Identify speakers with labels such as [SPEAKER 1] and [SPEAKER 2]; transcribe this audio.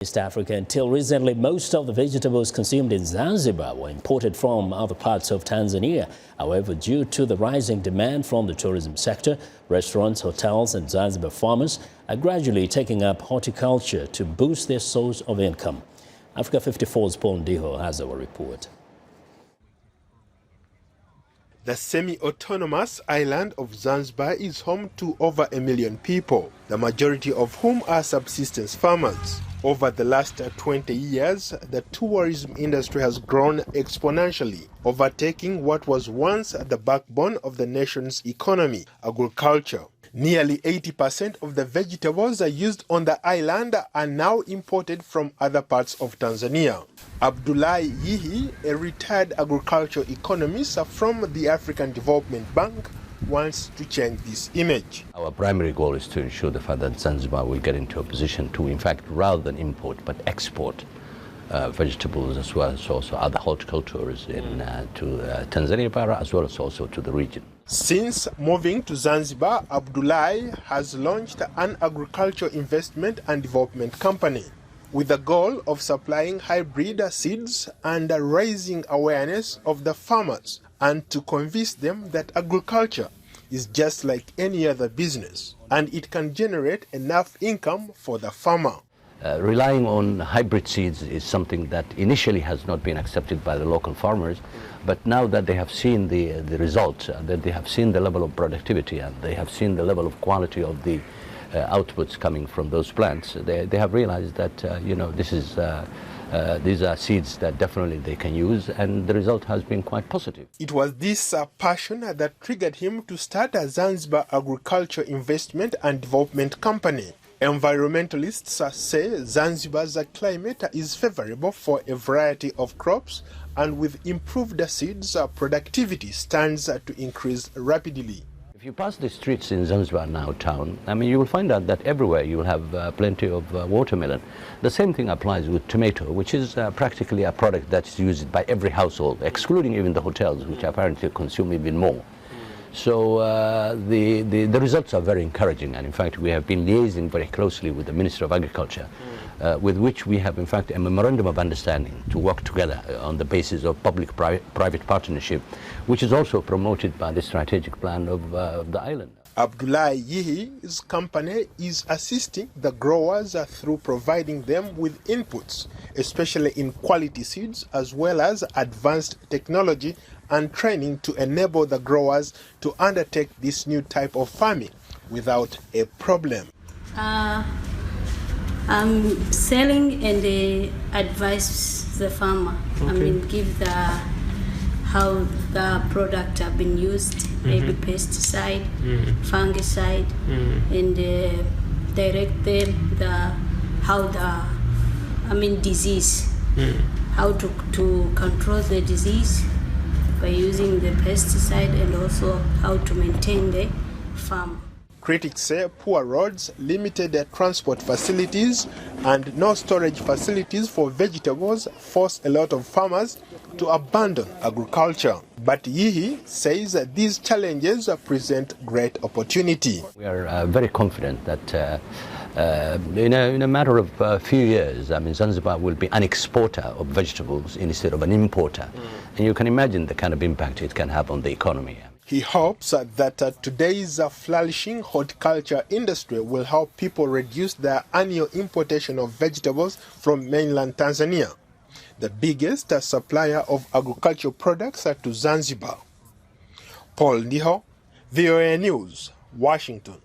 [SPEAKER 1] East Africa. Until recently, most of the vegetables consumed in Zanzibar were imported from other parts of Tanzania. However, due to the rising demand from the tourism sector, restaurants, hotels and Zanzibar farmers are gradually taking up horticulture to boost their source of income. Africa 54's Paul Ndiho has our report.
[SPEAKER 2] The semi-autonomous island of Zanzibar is home to over 1 million people, the majority of whom are subsistence farmers. Over the last 20 years, the tourism industry has grown exponentially, overtaking what was once the backbone of the nation's economy, agriculture. Nearly 80% of the vegetables used on the island are now imported from other parts of Tanzania. Abdullahi Yihi, a retired agricultural economist from the African Development Bank, wants to change this image.
[SPEAKER 3] Our primary goal is to ensure the fact that Zanzibar will get into a position to, in fact, rather than import, but export vegetables as well as also other horticultures to Tanzania, as well as also to the region.
[SPEAKER 2] Since moving to Zanzibar, Abdullahi has launched an agricultural investment and development company with the goal of supplying hybrid seeds and raising awareness of the farmers and to convince them that agriculture is just like any other business and it can generate enough income for the farmer.
[SPEAKER 3] Relying on hybrid seeds is something that initially has not been accepted by the local farmers, but now that they have seen the results, that they have seen the level of productivity and they have seen the level of quality of the outputs coming from those plants, they have realized that these are seeds that definitely they can use, and the result has been quite positive.
[SPEAKER 2] It was this passion that triggered him to start a Zanzibar Agriculture Investment and Development Company. Environmentalists say Zanzibar's climate is favorable for a variety of crops, and with improved seeds, productivity stands to increase rapidly.
[SPEAKER 3] If you pass the streets in Zanzibar now town, you will find out that everywhere you will have plenty of watermelon. The same thing applies with tomato, which is practically a product that's used by every household, excluding even the hotels, which apparently consume even more. So the results are very encouraging, and in fact we have been liaising very closely with the Minister of Agriculture, with which we have in fact a memorandum of understanding to work together on the basis of public-private partnership, which is also promoted by the strategic plan of the island.
[SPEAKER 2] Abdullahi Yihi's company is assisting the growers through providing them with inputs, especially in quality seeds, as well as advanced technology and training to enable the growers to undertake this new type of farming without a problem.
[SPEAKER 4] I'm selling and advise the farmer. Okay. Give how the product have been used, maybe pesticide, fungicide, and direct them disease, how to control the disease by using the pesticide, and also how to maintain the farm.
[SPEAKER 2] Critics say poor roads, limited transport facilities, and no storage facilities for vegetables force a lot of farmers to abandon agriculture. But Yihi says that these challenges present great opportunity.
[SPEAKER 3] We are very confident that in a matter of a few years, Zanzibar will be an exporter of vegetables instead of an importer. And you can imagine the kind of impact it can have on the economy.
[SPEAKER 2] He hopes that today's flourishing horticulture industry will help people reduce their annual importation of vegetables from mainland Tanzania, the biggest supplier of agricultural products to Zanzibar. Paul Ndiho, VOA News, Washington.